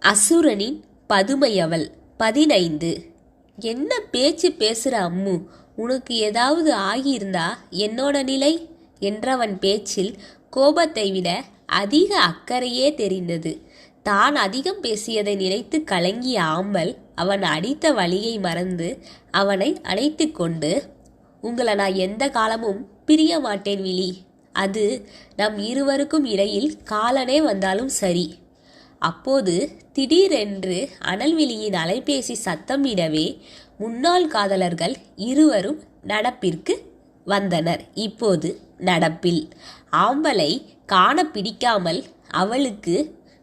அசுரனின் பதுமையவள் 15. என்ன பேச்சு பேசுற அம்மு, உனக்கு ஏதாவது ஆகியிருந்தா என்னோட நிலை என்றவன் பேச்சில் கோபத்தை விட அதிக அக்கறையே தெரிந்தது. தான் அதிகம் பேசியதை நினைத்து கலங்கிய ஆம்பல் அவன் அடித்த வலியை மறந்து அவனை அணைத்து கொண்டு, உங்களை நான் எந்த காலமும் பிரிய மாட்டேன் விழி. அது நம் இருவருக்கும் இடையில் காலனே வந்தாலும் சரி. அப்போது திடீரென்று அனல்விழியின் அலைபேசி சத்தமிடவே முன்னாள் காதலர்கள் இருவரும் நடப்பிற்கு வந்தனர். இப்போது நடப்பில் ஆம்பலை காண பிடிக்காமல் அவளுக்கு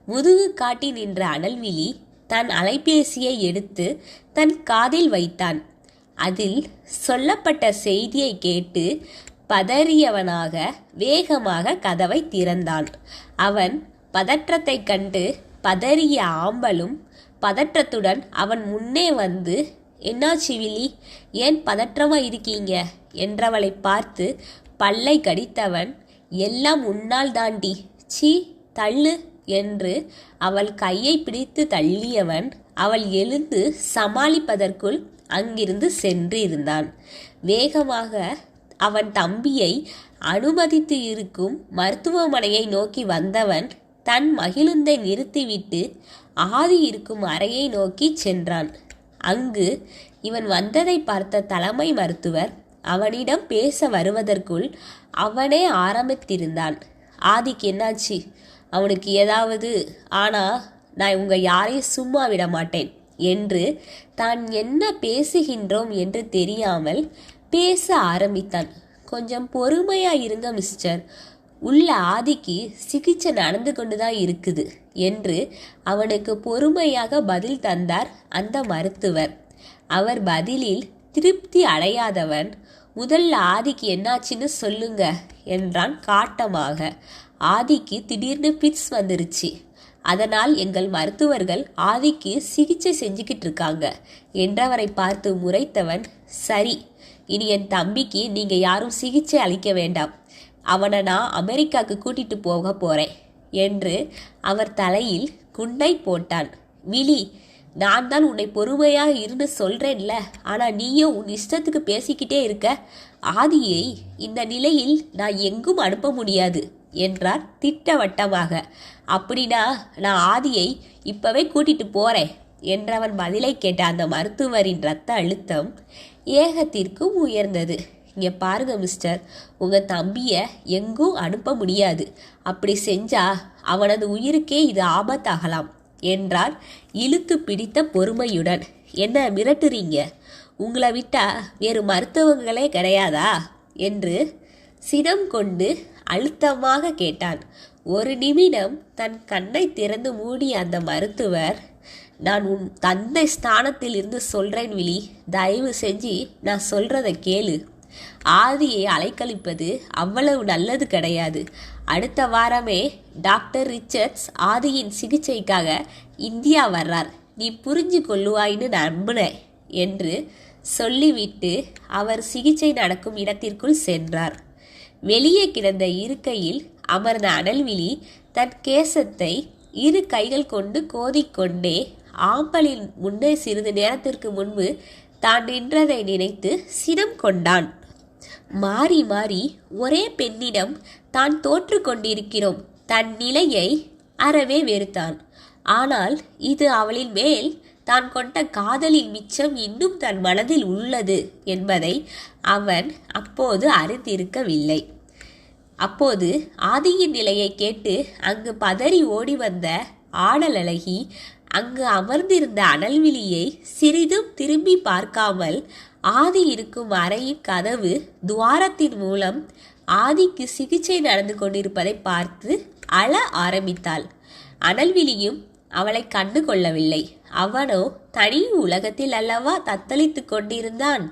முதுகு காட்டி நின்ற அனல்விழி தன் அலைபேசியை எடுத்து தன் காதில் வைத்தான். அதில் சொல்லப்பட்ட செய்தியை கேட்டு பதறியவனாக வேகமாக கதவை திறந்தான். அவன் பதற்றத்தை கண்டு பதறிய ஆம்பலும் பதற்றத்துடன் அவன் முன்னே வந்து, என்னாச்சு விழி, ஏன் பதற்றமா இருக்கீங்க என்றவளை பார்த்து பல்லை கடித்தவன், எல்லாம் உன்னால் தாண்டி, சீ தள்ளு என்று அவள் கையை பிடித்து தள்ளியவன் அவள் எழுந்து சமாளிப்பதற்குள் அங்கிருந்து சென்று இருந்தான். வேகமாக அவன் தம்பியை அனுமதித்து இருக்கும் மருத்துவமனையை நோக்கி வந்தவன் தன் மகிழுந்தை நிறுத்திவிட்டு ஆதி இருக்கும் அறையை நோக்கி சென்றான். அங்கு இவன் வந்ததை பார்த்த தலைமை மருத்துவர் அவனிடம் பேச வருவதற்குள் அவனே ஆரம்பித்திருந்தான். ஆதிக்கு என்னாச்சு, அவனுக்கு ஏதாவது ஆனா நான் உங்க யாரையும் சும்மா விட மாட்டேன் என்று தான் என்ன பேசுகின்றோம் என்று தெரியாமல் பேச ஆரம்பித்தான். கொஞ்சம் பொறுமையா இருங்க மிஸ்டர், உள்ள ஆதிக்கு சிகிச்சை நடந்து கொண்டுதான் இருக்குது என்று அவனுக்கு பொறுமையாக பதில் தந்தார் அந்த மருத்துவர். அவர் பதிலில் திருப்தி அடையாதவன், முதல்ல ஆதிக்கு என்னாச்சுன்னு சொல்லுங்க என்றான் காட்டமாக. ஆதிக்கு திடீர்னு பிட்ஸ் வந்துருச்சு, அதனால் எங்கள் மருத்துவர்கள் ஆதிக்கு சிகிச்சை செஞ்சுக்கிட்டு இருக்காங்க என்றவரை பார்த்து முறைத்தவன், சரி, இனி என் தம்பிக்கு நீங்க யாரும் சிகிச்சை அளிக்க வேண்டாம், அவனை நான் அமெரிக்காவுக்கு கூட்டிட்டு போக போறேன் என்று அவர் தலையில் குண்டை போட்டான். விழி, நான் தான் உன்னை பொறுமையாக இருந்து சொல்றேன்ல, ஆனா நீயும் உன் இஷ்டத்துக்கு பேசிக்கிட்டே இருக்க. ஆதியை இந்த நிலையில் நான் எங்கும் அனுப்ப முடியாது என்றார் திட்டவட்டமாக. அப்படின்னா நான் ஆதியை இப்பவே கூட்டிட்டு போறேன் என்றவன் பதிலை கேட்ட அந்த மருத்துவரின் இரத்த அழுத்தம் ஏகத்திற்கும் உயர்ந்தது. இங்கே பாருங்க மிஸ்டர், உங்கள் தம்பியை எங்கும் அனுப்ப முடியாது, அப்படி செஞ்சா அவனது உயிருக்கே இது ஆபத்தாகலாம் என்றார் இழுத்து பிடித்த பொறுமையுடன். என்ன மிரட்டுறீங்க, உங்களை விட்டா வேறு மருத்துவங்களே கிடையாதா என்று சினம் கொண்டு அழுத்தமாக கேட்டான். ஒரு நிமிடம் தன் கண்ணை திறந்து மூடிய அந்த மருத்துவர், நான் உன் தந்தை ஸ்தானத்தில் இருந்து சொல்றேன் விழி, தயவு செஞ்சு நான் சொல்றதை கேளு. ஆதியை அலைக்கழிப்பது அவ்வளவு நல்லது கிடையாது. அடுத்த வாரமே டாக்டர் ரிச்சர்ட்ஸ் ஆதியின் சிகிச்சைக்காக இந்தியா வர்றார், நீ புரிஞ்சு கொள்ளுவாயின்னு நம்பினேன் என்று சொல்லிவிட்டு அவர் சிகிச்சை நடக்கும் இடத்திற்குள் சென்றார். வெளியே கிடந்த இருக்கையில் அமர்ந்த அனல்விழி தன் கேசத்தை இரு கைகள் கொண்டு கோதிக்கொண்டே ஆம்பலின் முன்னே சிறிது நேரத்திற்கு முன்பு தான் நின்றதை நினைத்து சினம் கொண்டான். மாறி மாறி ஒரே பெண்ணிடம் தான் தோற்று கொண்டிருக்கிறோம் தன் நிலையை அறவே வெறுத்தான். ஆனால் இது அவளின் மேல் தான் கொண்ட காதலின் மிச்சம் இன்னும் தன் மனதில் உள்ளது என்பதை அவன் அப்போது அறிந்திருக்கவில்லை. அப்போது ஆதியின் நிலையை கேட்டு அங்கு பதறி ஓடி வந்த ஆடலழகி அங்கு அமர்ந்திருந்த அனல்விழியை சிறிதும் திரும்பி பார்க்காமல் ஆதி இருக்கும் அறையின் கதவு துவாரத்தின் மூலம் ஆதிக்கு சிகிச்சை நடந்து கொண்டிருப்பதை பார்த்து அழ ஆரம்பித்தாள். அனல்விழியும் அவளை கண்டு கொள்ளவில்லை. அவனோ தனி உலகத்தில் அல்லவா தத்தளித்து கொண்டிருந்தான்.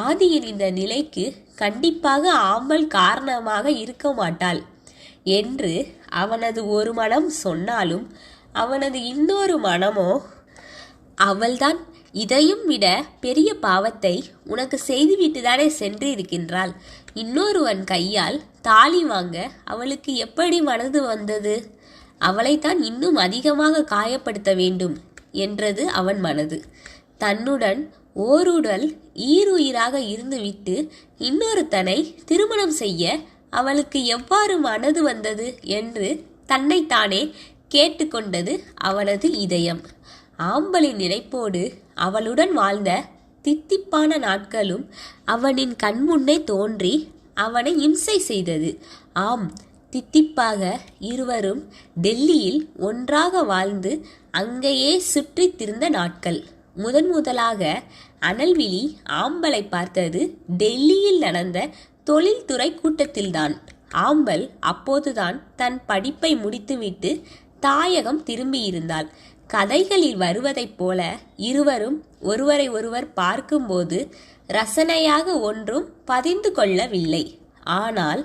ஆதியின் இந்த நிலைக்கு கண்டிப்பாக ஆம்பல் காரணமாக இருக்க மாட்டாள் என்று அவனது ஒரு மனம் சொன்னாலும் அவனது இன்னொரு மனமோ, அவள்தான் இதையும் விட பெரிய பாவத்தை உனக்கு செய்துவிட்டு தானே சென்று இருக்கின்றாள், இன்னொருவன் கையால் தாலி வாங்க அவளுக்கு எப்படி மனது வந்தது? அவளைத்தான் இன்னும் அதிகமாக காயப்படுத்த வேண்டும் என்றது அவன் மனது. தன்னுடன் ஓருடல் ஈருயிராக இருந்துவிட்டு இன்னொருத்தனை திருமணம் செய்ய அவளுக்கு எவ்வாறு மனது வந்தது என்று தன்னைத்தானே கேட்டுக்கொண்டது அவனது இதயம். ஆம்பலின் நினைப்போடு அவளுடன் வாழ்ந்த தித்திப்பான நாட்களும் அவனின் கண்முன்னே தோன்றி அவனை இம்சை செய்தது. ஆம், தித்திப்பாக இருவரும் டெல்லியில் ஒன்றாக வாழ்ந்து அங்கேயே சுற்றி திரிந்த நாட்கள். முதலாக அனல்விழி ஆம்பலை பார்த்தது டெல்லியில் நடந்த தொழில்துறை கூட்டத்தில்தான். ஆம்பல் அப்போதுதான் தன் படிப்பை முடித்துவிட்டு தாயகம் திரும்பியிருந்தாள். கதைகளில் வருவதைப் போல இருவரும் ஒருவரை ஒருவர் பார்க்கும்போது ரசனையாக ஒன்றும் பதிந்து கொள்ளவில்லை. ஆனால்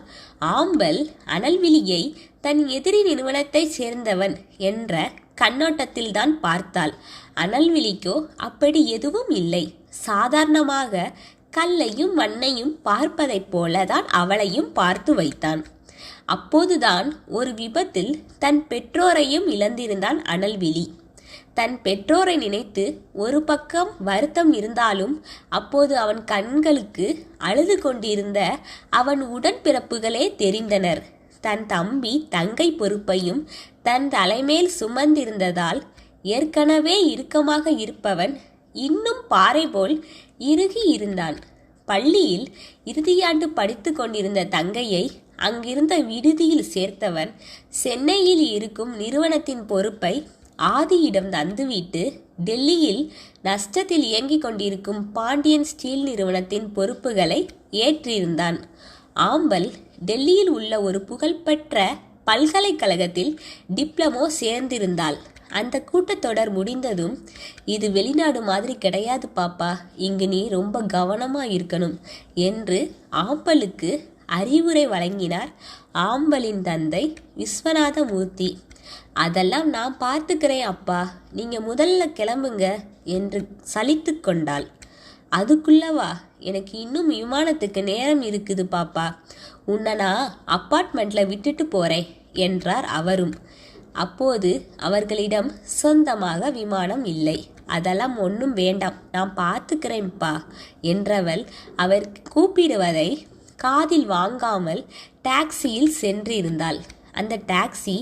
ஆம்பல் அனல்விழியை தன் எதிரி நிறுவனத்தைச் சேர்ந்தவன் என்ற கண்ணோட்டத்தில்தான் பார்த்தாள். அனல்விழிக்கோ அப்படி எதுவும் இல்லை. சாதாரணமாக கல்லையும் மண்ணையும் பார்ப்பதைப் போலதான் அவளையும் பார்த்து வைத்தான். அப்போதுதான் ஒரு விபத்தில் தன் பெற்றோரையும் இழந்திருந்தான் அனல்விழி. தன் பெற்றோரை நினைத்து ஒரு பக்கம் வருத்தம் இருந்தாலும் அப்போது அவன் கண்களுக்கு அழுது கொண்டிருந்த அவன் உடன்பிறப்புகளே தெரிந்தனர். தன் தம்பி தங்கை பொறுப்பையும் தன் தலைமேல் சுமந்திருந்ததால் ஏற்கனவே இறுக்கமாக இருப்பவன் இன்னும் பாறை போல் இறுகி இருந்தான். பள்ளியில் இறுதியாண்டு படித்து கொண்டிருந்த தங்கையை அங்கிருந்த விடுதியில் சேர்த்தவன் சென்னையில் இருக்கும் நிறுவனத்தின் பொறுப்பை ஆதியிடம் தந்துவிட்டு டெல்லியில் நஷ்டத்தில் இயங்கிக் கொண்டிருக்கும் பாண்டியன் ஸ்டீல் நிறுவனத்தின் பொறுப்புகளை ஏற்றிருந்தான். ஆம்பல் டெல்லியில் உள்ள ஒரு புகழ்பெற்ற பல்கலைக்கழகத்தில் டிப்ளமோ சேர்ந்திருந்தாள். அந்த கூட்டத்தொடர் முடிந்ததும், இது வெளிநாடு மாதிரி கிடையாது பாப்பா, இங்கு நீ ரொம்ப கவனமா இருக்கணும் என்று ஆம்பலுக்கு அறிவுரை வழங்கினார் ஆம்பலின் தந்தை விஸ்வநாதமூர்த்தி. அதெல்லாம் நான் பார்த்துக்கிறேன் அப்பா, நீங்க முதல்ல கிளம்புங்க என்று சலித்து கொண்டாள். அதுக்குள்ளவா, எனக்கு இன்னும் விமானத்துக்கு நேரம் இருக்குது பாப்பா, உன்னை நான் அப்பார்ட்மெண்ட்ல விட்டுட்டு போறேன் என்றார் அவரும். அப்போது அவர்களிடம் சொந்தமாக விமானம் இல்லை. அதெல்லாம் ஒன்றும் வேண்டாம், நான் பார்த்துக்கிறேன்ப்பா என்றவள் அவர் கூப்பிடுவதை காதில் வாங்காமல் டாக்ஸியில் சென்றிருந்தாள். அந்த டாக்ஸி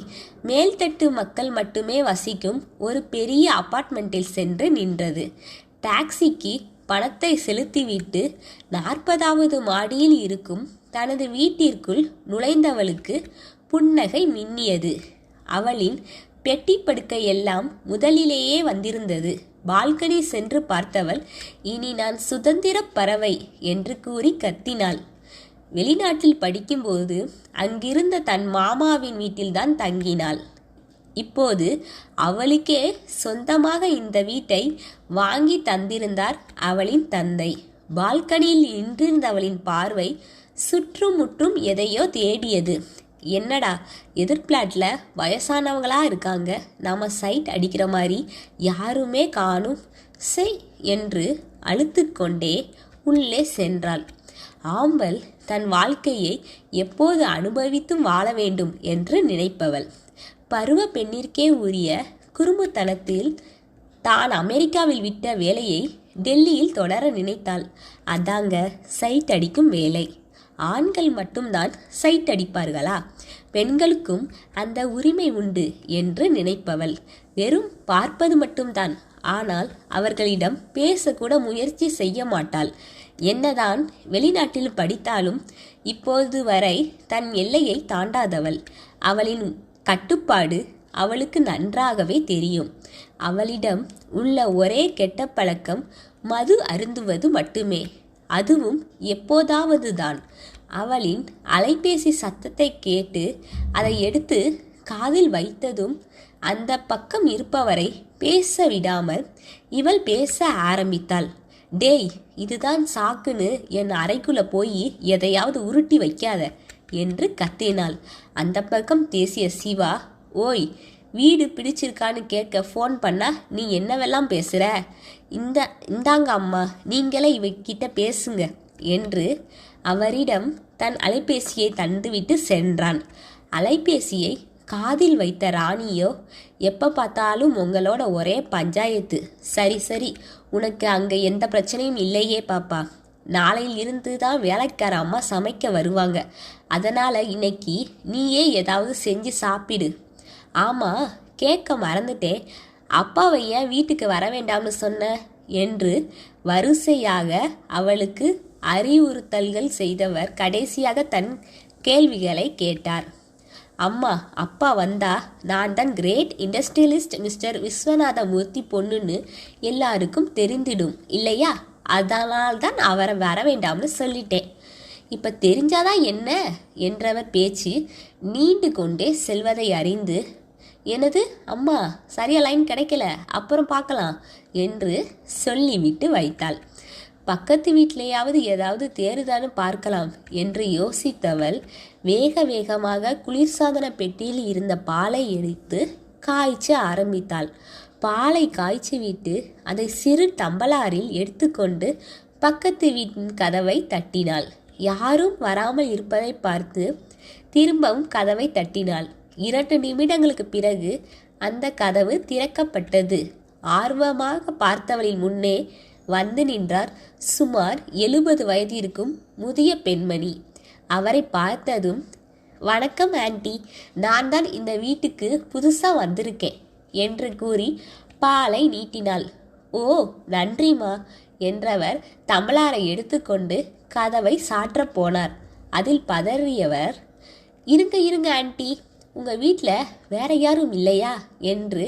மேல்தட்டு மக்கள் மட்டுமே வசிக்கும் ஒரு பெரிய அபார்ட்மெண்ட்டில் சென்று நின்றது. டாக்ஸிக்கு பணத்தை செலுத்திவிட்டு 40வது மாடியில் இருக்கும் தனது வீட்டிற்குள் நுழைந்தவளுக்கு புன்னகை மின்னியது. அவளின் பெட்டி படுக்கையெல்லாம் முதலிலேயே வந்திருந்தது. பால்கனி சென்று பார்த்தவள், இனி நான் சுதந்திர பறவை என்று கூறி கத்தினாள். வெளிநாட்டில் படிக்கும்போது அங்கிருந்த தன் மாமாவின் வீட்டில்தான் தங்கினாள். இப்போது அவளுக்கே சொந்தமாக இந்த வீட்டை வாங்கி தந்திருந்தார் அவளின் தந்தை. பால்கனியில் நின்றிருந்தவளின் பார்வை சுற்றுமுற்றும் எதையோ தேடியது. என்னடா, எதிர் பிளாட்ல வயசானவங்களா இருக்காங்க, நாம சைட் அடிக்கிற மாதிரி யாருமே காணும் செய் என்று அழுத்து கொண்டே உள்ளே சென்றாள். ஆம்பல் தன் வாழ்க்கையை எப்போது அனுபவித்தும் வாழ வேண்டும் என்று நினைப்பவள். பருவ பெண்ணிற்கே உரிய குறும்புத்தனத்தில் தான் அமெரிக்காவில் விட்ட வேலையை டெல்லியில் தொடர நினைத்தாள். அதாங்க சைட் அடிக்கும் வேலை. ஆண்கள் மட்டும்தான் சைட் அடிப்பார்களா? பெண்களுக்கும் அந்த உரிமை உண்டு என்று நினைப்பவள். வெறும் பார்ப்பது மட்டும்தான், ஆனால் அவர்களிடம் பேசக்கூட முயற்சி செய்ய மாட்டாள். என்னதான் வெளிநாட்டில் படித்தாலும் இப்போது வரை தன் எல்லையை தாண்டாதவள். அவளின் கட்டுப்பாடு அவளுக்கு நன்றாகவே தெரியும். அவளிடம் உள்ள ஒரே கெட்ட பழக்கம் மது அருந்துவது மட்டுமே. அதுவும் எப்போதாவது தான். அவளின் அலைபேசி சத்தத்தை கேட்டு அதை எடுத்து காதில் வைத்ததும் அந்த பக்கம் இருப்பவரை பேச விடாமல் இவள் பேச ஆரம்பித்தாள். டேய், இதுதான் சாக்குன்னு என் அறைக்குள்ள போய் எதையாவது உருட்டி வைக்காத என்று கத்தினாள். அந்த பக்கம் பேசிய சிவா, ஓய், வீடு பிடிச்சிருக்கான்னு கேட்க ஃபோன் பண்ணா நீ என்னவெல்லாம் பேசுற? இந்தாங்க அம்மா, நீங்களே இவகிட்ட பேசுங்க என்று அவரிடம் தன் அலைபேசியை தந்துவிட்டு சென்றான். அலைபேசியை காதில் வைத்த ராணியோ, எப்போ பார்த்தாலும் உங்களோட ஒரே பஞ்சாயத்து. சரி சரி, உனக்கு அங்கே எந்த பிரச்சனையும் இல்லையே பாப்பா. நாளையில் இருந்து தான் வேலைக்கார அம்மா சமைக்க வருவாங்க. அதனால் இன்னைக்கு நீயே ஏதாவது செஞ்சு சாப்பிடு. ஆமாம், கேட்க மறந்துட்டேன், அப்பாவை ஏன் வீட்டுக்கு வர வேண்டாம்னு சொன்ன என்று வரிசையாக அவளுக்கு அறிவுறுத்தல்கள் செய்தவர் கடைசியாக தன் கேள்விகளை கேட்டார். அம்மா, அப்பா வந்தா நான் தான் கிரேட் இண்டஸ்ட்ரியலிஸ்ட் மிஸ்டர் விஸ்வநாதமூர்த்தி பொண்ணுன்னு எல்லாருக்கும் தெரிந்திடும் இல்லையா? அதனால் தான் அவரை வர வேண்டாம்னு சொல்லிட்டேன். இப்போ தெரிஞ்சாதான் என்ன என்றவர் பேச்சு நீண்டு கொண்டே செல்வதை அறிந்து, எனது அம்மா, சரியா லைன் கிடைக்கல, அப்புறம் பார்க்கலாம் என்று சொல்லிவிட்டு வைத்தாள். பக்கத்து வீட்டிலேயாவது ஏதாவது தேறுதான்னு பார்க்கலாம் என்று யோசித்தவள் வேக வேகமாக குளிர்சாதன பெட்டியில் இருந்த பாலை எடுத்து காய்ச்ச ஆரம்பித்தாள். பாலை காய்ச்சி விட்டு அதை சிறு டம்பளாரில் எடுத்துக்கொண்டு பக்கத்து வீட்டின் கதவை தட்டினாள். யாரும் வராமல் இருப்பதை பார்த்து திரும்பவும் கதவை தட்டினாள். 2 நிமிடங்களுக்கு பிறகு அந்த கதவு திறக்கப்பட்டது. ஆர்வமாக பார்த்தவளின் முன்னே வந்து நின்றார் சுமார் 70 வயது இருக்கும் முதிய பெண்மணி. அவரை பார்த்ததும், வணக்கம் ஆண்டி, நான் தான் இந்த வீட்டுக்கு புதுசாக வந்திருக்கேன் என்று கூறி பாலை நீட்டினாள். ஓ, நன்றிமா என்றவர் டம்ளரை எடுத்துக்கொண்டு கதவை சாற்றப் போனார். அதில் பதறியவர், இருங்க இருங்க ஆண்டி, உங்கள் வீட்டில் வேற யாரும் இல்லையா என்று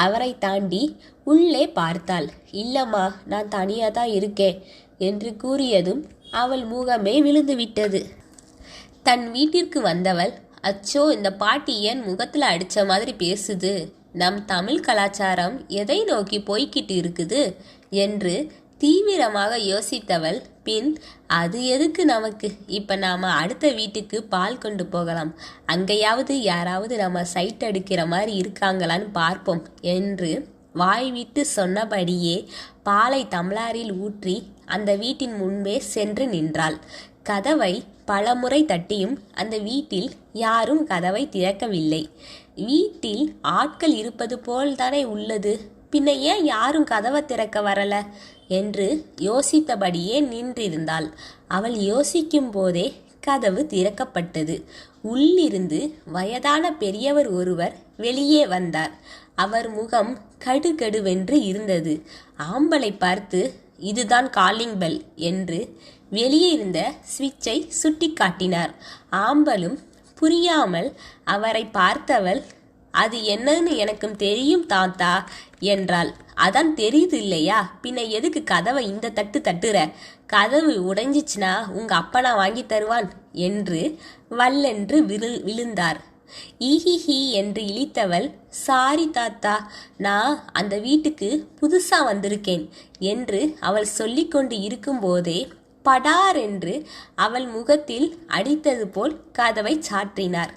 அவரை தாண்டி உள்ளே பார்த்தாள். இல்லம்மா, நான் தனியாக தான் இருக்கேன் என்று கூறியதும் அவள் முகமே விழுந்து விட்டது. தன் வீட்டிற்கு வந்தவள், அச்சோ, இந்த பாட்டி ஏன் முகத்தில் அடித்த மாதிரி பேசுது? நம் தமிழ் கலாச்சாரம் எதை நோக்கி போய்கிட்டு இருக்குது என்று தீவிரமாக யோசித்தவள் பின், அது எதுக்கு நமக்கு, இப்போ நாம் அடுத்த வீட்டுக்கு பால் கொண்டு போகலாம், அங்கேயாவது யாராவது நம்ம சைட் அடிக்கிற மாதிரி இருக்காங்களான்னு பார்ப்போம் என்று வாய் விட்டு சொன்னபடியே பாலை டம்ளரில் ஊற்றி அந்த வீட்டின் முன்பே சென்று நின்றாள். கதவை பலமுறை தட்டியும் அந்த வீட்டில் யாரும் கதவை திறக்கவில்லை. வீட்டில் ஆட்கள் இருப்பது போல்தானே உள்ளது, பின்ன ஏன் யாரும் கதவை திறக்க வரல என்று யோசித்தபடியே நின்றிருந்தாள். அவள் யோசிக்கும் போதே கதவு திறக்கப்பட்டது. உள்ளிருந்து வயதான பெரியவர் ஒருவர் வெளியே வந்தார். அவர் முகம் கடுகடுவென்று இருந்தது. ஆம்பலை பார்த்து, இதுதான் காலிங் பெல் என்று வெளியே இருந்த ஸ்விட்சை சுட்டி காட்டினார். ஆம்பலும் புரியாமல் அவரை பார்த்தவள், அது என்னன்னு எனக்கும் தெரியும் தாத்தா என்றாள். அதான் தெரியுது இல்லையா, பின்ன எதுக்கு கதவை இந்த தட்டு தட்டுற? கதவு உடைஞ்சிச்சுனா உங்க அப்பனா வாங்கி தருவான் என்று வல்லென்று விழுந்தார். ஈஹிஹி என்று இழித்தவள், சாரி தாத்தா, நான் அந்த வீட்டுக்கு புதுசா வந்திருக்கேன் என்று அவள் சொல்லிக்கொண்டு இருக்கும்போதே படார் என்று அவள் முகத்தில் அடித்தது போல் கதவை சாற்றினார்.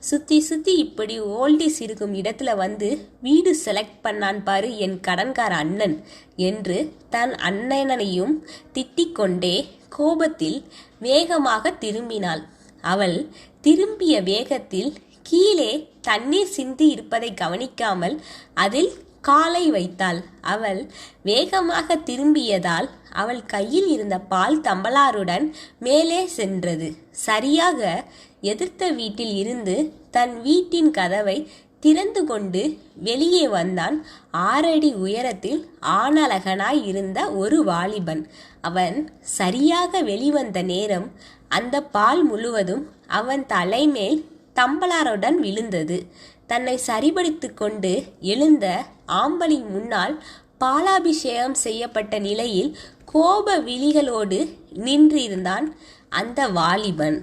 சுத்தி சுத்தி இப்படி ஓல்டிஸ் இருக்கும் இடத்துல வந்து வீடு செலக்ட் பண்ணான் பாரு என் கடன்கார அண்ணன் என்று தன் அண்ணனையும் திட்டிக்கொண்டே கோபத்தில் வேகமாக திரும்பினாள். அவள் திரும்பிய வேகத்தில் கீழே தண்ணீர் சிந்தி இருப்பதை கவனிக்காமல் அதில் காலை வைத்தாள். அவள் வேகமாக திரும்பியதால் அவள் கையில் இருந்த பால் டம்ளருடன் மேலே சென்றது. சரியாக எதிர்த்த வீட்டில் இருந்து தன் வீட்டின் கதவை திறந்து கொண்டு வெளியே வந்தான் 6 அடி உயரத்தில் ஆணழகனாய் இருந்த ஒரு வாலிபன். அவன் சரியாக வெளிவந்த நேரம் அந்த பால் முழுவதும் அவன் தலைமேல் டம்ளருடன் விழுந்தது. தன்னை சரிபடுத்தி கொண்டு எழுந்த ஆம்பலின் முன்னால் பாலாபிஷேகம் செய்யப்பட்ட நிலையில் கோப விழிகளோடு நின்றிருந்தான் அந்த வாலிபன்.